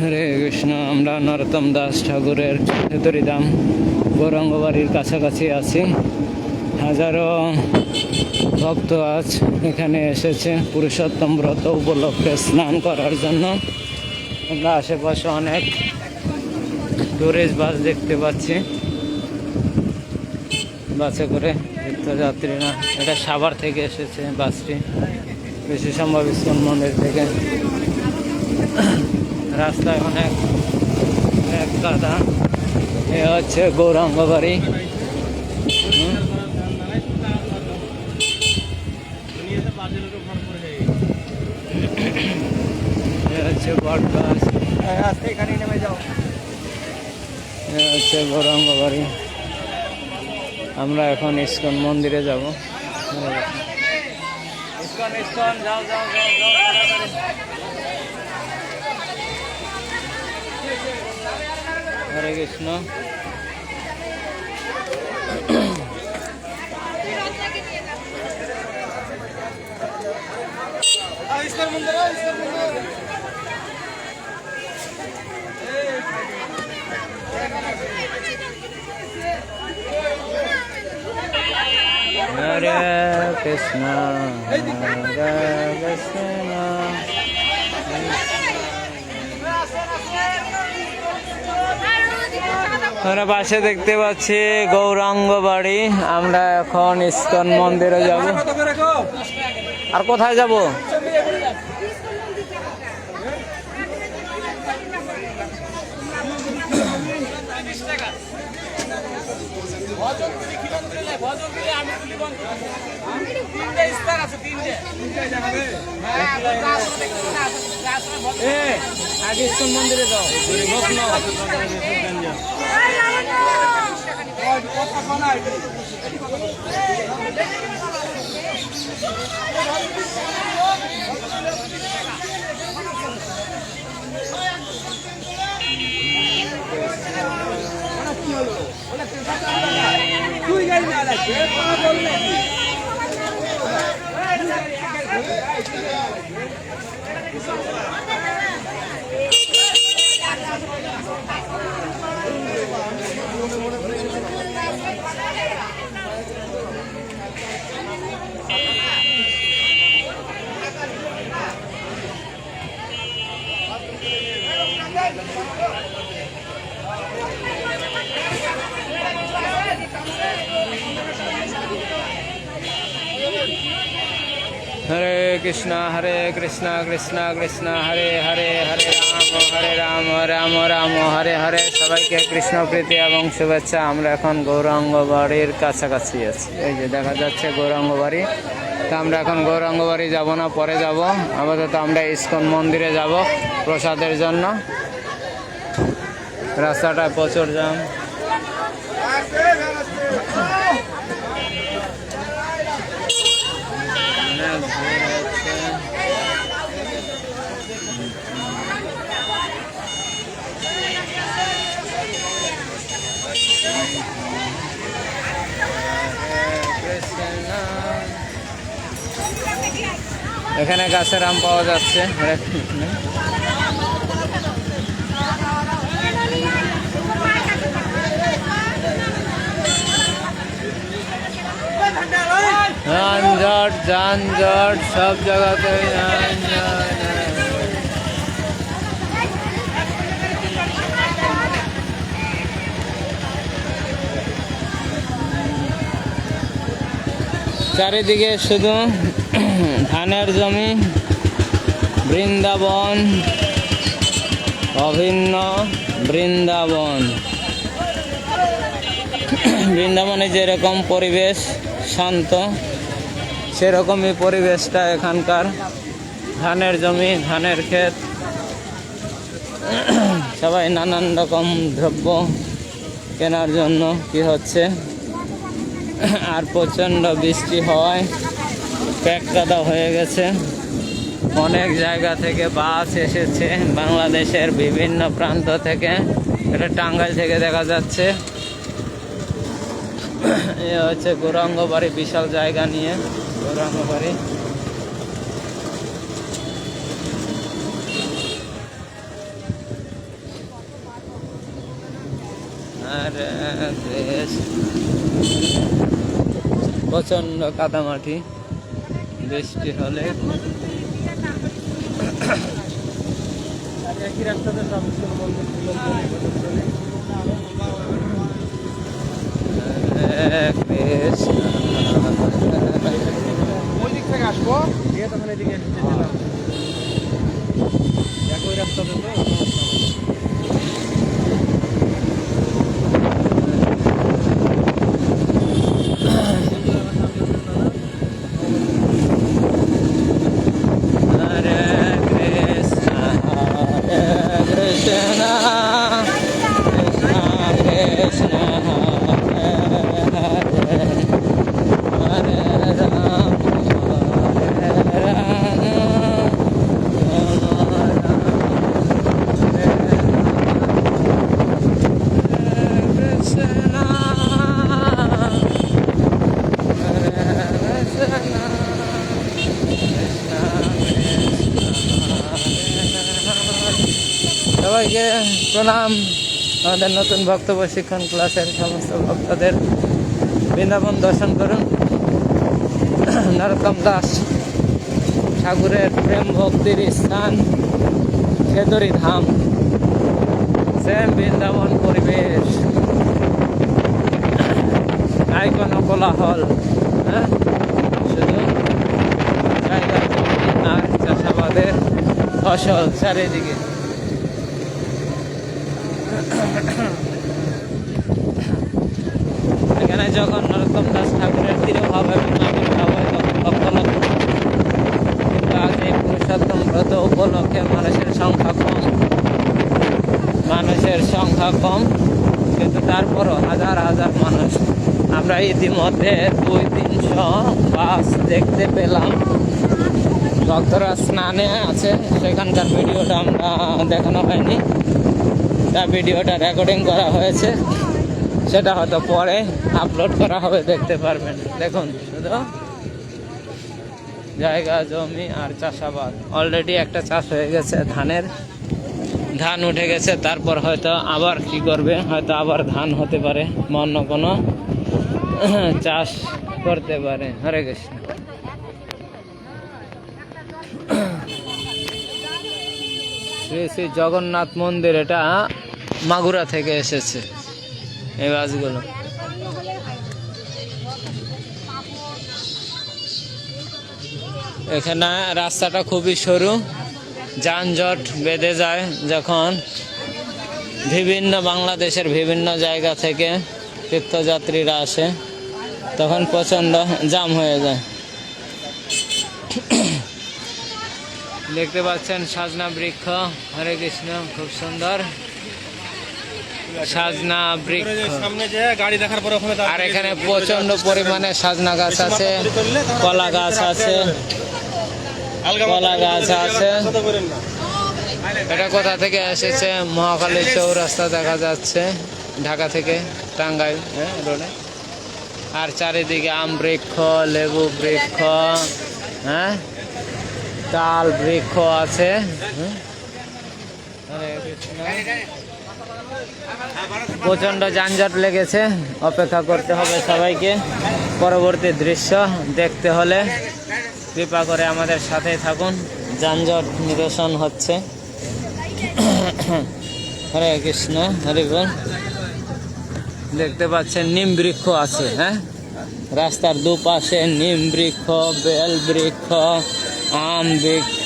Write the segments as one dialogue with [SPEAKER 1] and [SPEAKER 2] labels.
[SPEAKER 1] হরে কৃষ্ণ। আমরা নরোত্তম দাস ঠাকুরের চতুরীধাম গৌরাঙ্গ বাড়ির কাছাকাছি আছি। হাজারো ভক্ত আজ এখানে এসেছে পুরুষোত্তম ব্রত উপলক্ষে স্নান করার জন্য। আমরা আশেপাশে অনেক টুরিস্ট বাস দেখতে পাচ্ছি, বাসে করে তীর্থযাত্রীরা। এটা সাভার থেকে এসেছে বাসটি, বেশি সম্ভব ইস্কন মন্দির থেকে। রাস্তায় অনেক কাদা। এ হচ্ছে গৌরাঙ্গ বাড়ি। এ হচ্ছে বট গাছ। এ হচ্ছে গৌরাঙ্গ বাড়ি। আমরা এখন ইস্কন মন্দিরে যাব। ইস্কন ইস্কন যাও যাও যাও যাও। হরে কৃষ্ণ। হরে কৃষ্ণ হরে কৃষ্ণ। আমরা পাশে দেখতে পাচ্ছি গৌরাঙ্গ বাড়ি। আমরা এখন ইস্কন মন্দিরে যাব। আর কোথায় যাব? আগে ইস্কন মন্দিরে যাও। হরে কৃষ্ণ হরে কৃষ্ণ কৃষ্ণ কৃষ্ণ হরে হরে, হরে রাম রাম রাম হরে হরে। সবাইকে কৃষ্ণ প্রীতি এবং শুভেচ্ছা। আমরা এখন গৌরাঙ্গ বাড়ির কাছাকাছি আছি। এই যে দেখা যাচ্ছে গৌরাঙ্গ বাড়ি। তা আমরা এখন গৌরাঙ্গ বাড়ি যাব না, পরে যাব। আপাতত আমরা ইস্কন মন্দিরে যাব প্রসাদের জন্য। রাস্তাটা প্রচুর জ্যাম। এখানে গাছের আম পাওয়া যাচ্ছে। যানজট যানজট সব জায়গাতে। চারিদিকে শুধু ধানের জমি, বৃন্দাবন, অভিন্ন বৃন্দাবন। বৃন্দাবনে যেরকম পরিবেশ শান্ত, সেরকমই পরিবেশটা এখানকার। ধানের জমি, ধানের ক্ষেত, সবাই নানান রকম দ্রব্য কেনার জন্য কি হচ্ছে। আর প্রচণ্ড বৃষ্টি হওয়ায় প্যাককাদা হয়ে গেছে। অনেক জায়গা থেকে বাস এসেছে, বাংলাদেশের বিভিন্ন প্রান্ত থেকে। এটা টাঙ্গাইল থেকে দেখা যাচ্ছে। এ হচ্ছে গৌরাঙ্গ বাড়ি, বিশাল জায়গা নিয়ে গৌরাঙ্গ বাড়ি। হরে কৃষ্ণ। প্রচন্ড কাদামাটি, বৃষ্টি হলে
[SPEAKER 2] একই রাস্তাতে সব মন্দির
[SPEAKER 1] কৃষ্ণ।
[SPEAKER 2] ওই দিক থেকে আসবো, দিয়ে তখন এদিকে যেতাম একই রাস্তাতে তো।
[SPEAKER 1] Hare Krishna, Hare Krishna, Krishna Krishna, Hare Hare, Hare Rama, Hare Rama, Rama Rama, Hare Krishna, Hare Krishna. সবাইকে প্রণাম। আমাদের নতুন ভক্ত প্রশিক্ষণ ক্লাসের সমস্ত ভক্তদের বৃন্দাবন দর্শন করুন। নরোত্তম দাস ঠাকুরের প্রেম ভক্তির স্থান খেতরি ধাম, সেম বৃন্দাবন পরিবেশ, নাই কোনো কোলাহল, হ্যাঁ, শুধু জায়গা জমি আর চাষাবাদের ফসল চারিদিকে। এখানে যখন নরোত্তম দাস ঠাকুরের তিরোভাব এবং আবির্ভাব হয় তখন লক্ষ লক্ষ, কিন্তু আজ এই পুরুষোত্তম ব্রত উপলক্ষে মানুষের সংখ্যা কম, কিন্তু তারপরও হাজার হাজার মানুষ। আমরা ইতিমধ্যে 200-300 বাস দেখতে পেলাম। ভক্তরা স্নানে আছে, সেখানকার ভিডিওটা আমরা দেখানো হয়নি, তার ভিডিওটা রেকর্ডিং করা হয়েছে, সেটা হয়তো পরে আপলোড করা হবে, দেখতে পারবেন। দেখুন শুধু জায়গা জমি আর চাষাবাদ। অলরেডি একটা চাষ হয়ে গেছে, ধান উঠে গেছে, তারপর হয়তো আবার কি করবে, হয়তো আবার ধান হতে পারে, অন্য কোনো চাষ করতে পারে। হরে কৃষ্ণ। শ্রী শ্রী জগন্নাথ মন্দির, এটা মাগুরা থেকে এসেছে এই বাসগুলো। এখানে রাস্তাটা খুবই সরু, যানজট বেঁধে যায় যখন বাংলাদেশের বিভিন্ন জায়গা থেকে তীর্থযাত্রীরা আসে, তখন প্রচণ্ড জাম হয়ে যায়। দেখতে পাচ্ছেন সাজনা বৃক্ষ, হরে কৃষ্ণ, খুব সুন্দর সাজনা বৃক্ষ। আর এখানে প্রচন্ড পরিমাণে সাজনা গাছ আছে, কলা গাছ আছে, এটা কোথা থেকে এসেছে? মহাখালী চৌরাস্তা দেখা যাচ্ছে, ঢাকা থেকে টাঙ্গাইল রোডে। আর চারিদিকে আম বৃক্ষ, লেবু বৃক্ষ, হ্যাঁ, তাল বৃক্ষ আছে। প্রচন্ড যানজট লেগেছে, অপেক্ষা করতে হবে সবাইকে। পরবর্তী দৃশ্য দেখতে হলে কৃপা করে আমাদের সাথেই থাকুন। যানজট নিরসন হচ্ছে। হরে কৃষ্ণ, হরি বল। দেখতে পাচ্ছেন নিম বৃক্ষ আছে, হ্যাঁ, রাস্তার দুপাশে নিম বৃক্ষ, বেল বৃক্ষ, আম বৃক্ষ,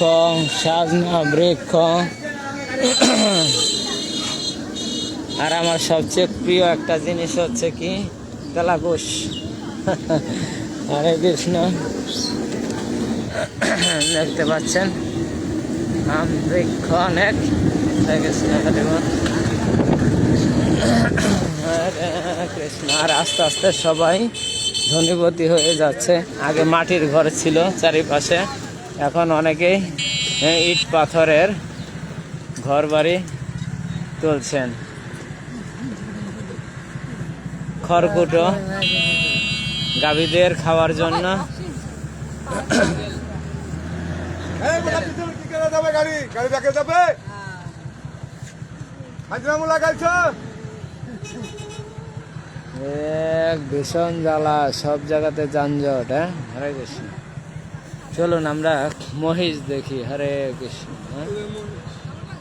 [SPEAKER 1] সাজনা বৃক্ষ। আর আমার সবচেয়ে প্রিয় একটা জিনিস হচ্ছে কি, তেলাকুশ। হরে কৃষ্ণ। দেখতে পাচ্ছেন আম বৃক্ষ অনেক। হরে কৃষ্ণ, হরে বল। হরে কৃষ্ণ। আর আস্তে আস্তে সবাই ধনীপতি হয়ে যাচ্ছে। আগে মাটির ঘর ছিল চারিপাশে, এখন অনেকেই ইট পাথরের ঘর বাড়ি তুলছেন। খড়কুটো গাভীদের খাওয়ার জন্য।
[SPEAKER 2] গাড়ি
[SPEAKER 1] এক ভীষণ জ্বালা, সব জায়গাতে যানজট। হ্যাঁ, হরে কৃষ্ণ। চলুন আমরা মহিষ দেখি। হরে কৃষ্ণ।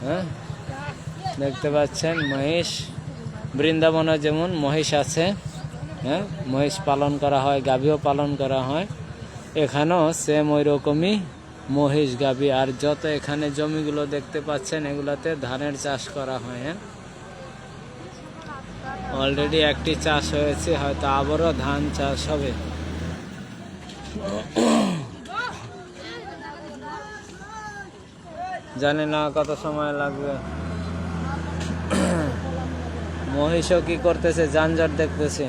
[SPEAKER 1] হ্যাঁ, দেখতে পাচ্ছেন মহিষ। বৃন্দাবনে যেমন মহিষ আছে, হ্যাঁ, মহিষ পালন করা হয়, গাভীও পালন করা হয়, এখানেও সেম ওই রকমই মহিষ গাভী। আর যত এখানে জমিগুলো দেখতে পাচ্ছেন এগুলাতে ধানের চাষ করা হয়। হ্যাঁ, অলরেডি একটি চাষ হয়েছে, হয়তো আবারও ধান চাষ হবে। জানি না কত সময় লাগবে। মহিষও কি করতেছে, যানজট দেখতেছে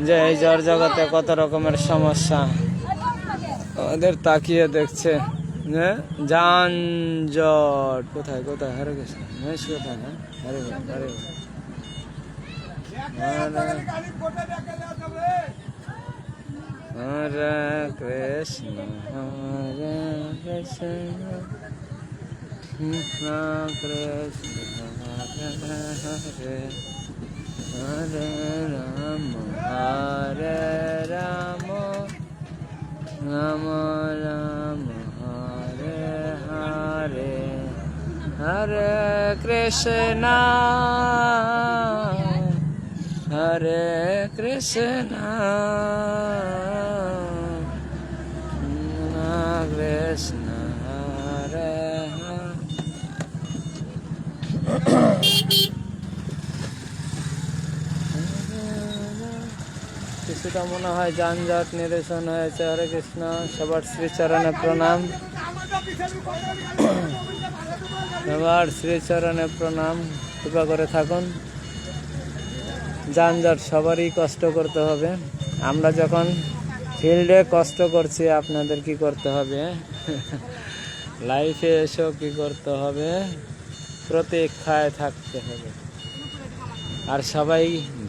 [SPEAKER 1] যে এই জ্বর জগতে কত রকমের সমস্যা, ওদের তাকিয়ে দেখছে যে যানজট কোথায় কোথায়। হরে কৃষ্ণ। মহিষ কোথায়? হ্যাঁ, হরে বল, হরে বল। হরে কৃষ্ণ, হরে কৃষ্ণ, কৃষ্ণ কৃষ্ণ, হরে হরে, হরে রাম, হরে রাম, রাম রাম, হরে হরে, হরে কৃষ্ণ, হরে কৃষ্ণ, কৃষ্ণ হরে হরে। কিছুটা মনে হয় যানজট নিরসন হয়েছে। হরে কৃষ্ণ। সবার শ্রীচরণে প্রণাম, সবার শ্রীচরণে প্রণাম। কৃপা করে থাকুন। যানজট সবারই কষ্ট করতে হবে। আমরা যখন ফিল্ডে কষ্ট করছি, আপনাদের কি করতে হবে? লাইফে এসেও কি করতে হবে? প্রতীক্ষায় থাকতে হবে। আর সবাই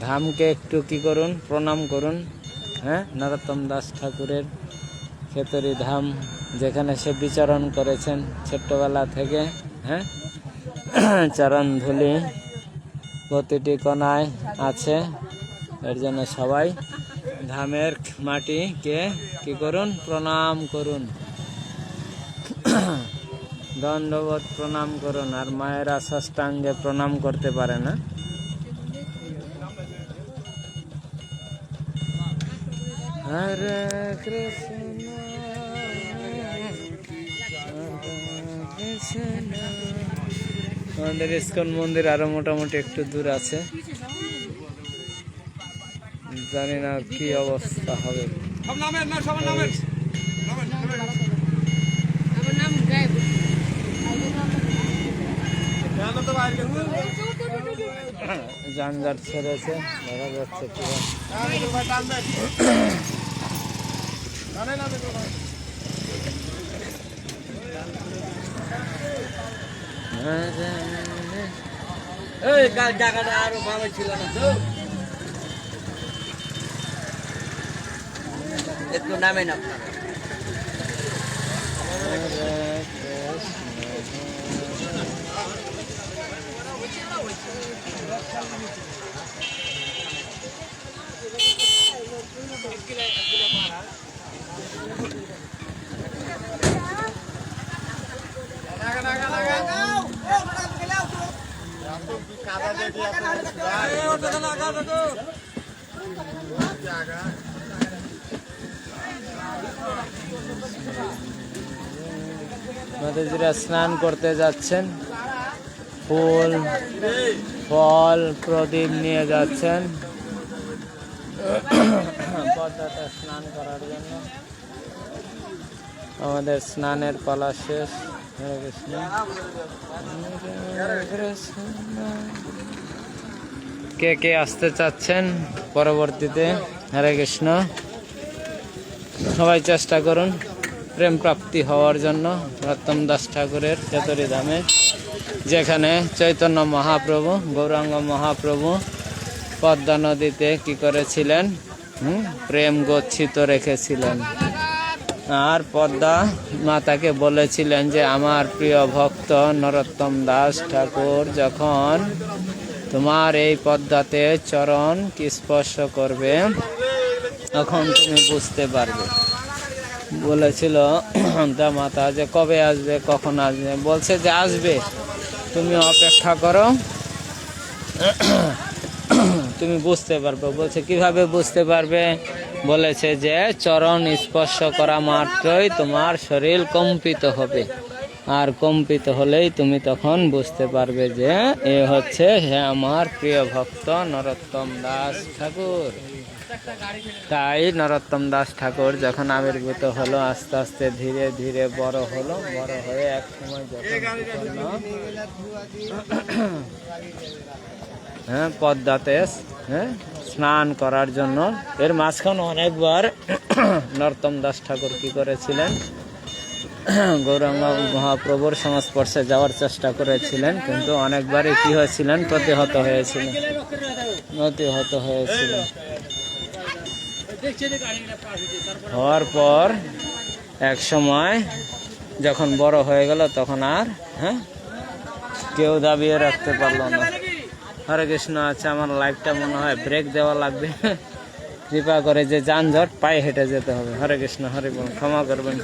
[SPEAKER 1] ধামকে একটু কি করুন, প্রণাম করুন। হ্যাঁ, নরোত্তম দাস ঠাকুরের খেতরি ধাম, যেখানে সে বিচরণ করেছেন ছোট্টবেলা থেকে। হ্যাঁ, চরণ ধুলি প্রতিটি কোণায় আছে। এর জন্য সবাই ধামের মাটিকে কি করুন, প্রণাম করুন, দণ্ডবত প্রণাম করুন। আর মায়েরা ষষ্ঠাঙ্গে প্রণাম করতে পারে না। হরে কৃষ্ণ, কৃষ্ণ। আমাদের ইস্কন মন্দির আরো মোটামুটি একটু দূর আছে, জানি না কি অবস্থা হবে। যানজট ছেড়েছে, দেখা যাচ্ছে পুরো।
[SPEAKER 2] জায়গাটা আরো ভালো ছিল না তো, একটু নামেন আপনারা।
[SPEAKER 1] মাতাজিরা স্নান করতে যাচ্ছেন, ফুল ফল প্রদীপ নিয়ে যাচ্ছেন পদ্মাতে স্নান করার জন্য। আমাদের স্নানের পালা শেষ। হরে কৃষ্ণ, হরে কৃষ্ণ। কে কে আসতে চাচ্ছেন পরবর্তীতে? হরে কৃষ্ণ। সবাই চেষ্টা করুন প্রেম প্রাপ্তি হওয়ার জন্য নরোত্তম দাস ঠাকুরের খেতরি ধামে, যেখানে চৈতন্য মহাপ্রভু, গৌরাঙ্গ মহাপ্রভু পদ্মা নদীতে কি করেছিলেন? প্রেম গচ্ছিত রেখেছিলেন। আর পদ্মা মাতাকে বলেছিলেন যে আমার প্রিয় ভক্ত নরোত্তম দাস ঠাকুর যখন তোমার এই পদ্মাতে চরণ কি স্পর্শ করবে, তখন তুমি বুঝতে পারবে। বলেছিল দামাতা যে কবে আসবে, কখন আসবে, বলছে যে আসবে, তুমি অপেক্ষা করো, তুমি বুঝতে পারবে। বলছে কিভাবে বুঝতে পারবে, বলেছে যে চরণ স্পর্শ করা মাত্রই তোমার শরীর কম্পিত হবে, আর কম্পিত হলেই তুমি তখন বুঝতে পারবে যে এ হচ্ছে হে আমার প্রিয় ভক্ত নরোত্তম দাস ঠাকুর। তাই নরোত্তম দাস ঠাকুর যখন আবির্ভূত হলো, আস্তে আস্তে ধীরে ধীরে বড় হলো, বড় হয়ে এক সময় যখন পদ্মাতে স্নান করার জন্য, এর মাঝখানে অনেকবার নরোত্তম দাস ঠাকুর কি করেছিলেন, গৌরাঙ্গ মহাপ্রভুর সংস্পর্শে যাওয়ার চেষ্টা করেছিলেন, কিন্তু অনেকবারই কি হয়েছিলেন, প্রতিহত হয়েছিলেন। হওয়ার পর এক সময় যখন বড় হয়ে গেল, তখন আর কেউ দাবিয়ে রাখতে পারলো না। হরে কৃষ্ণ। আচ্ছা, আমার লাইফটা মনে হয় ব্রেক দেওয়া লাগবে, কৃপা করে, যে যানজট পায়ে হেঁটে যেতে হবে। হরে কৃষ্ণ, হরে বল, ক্ষমা করবেন।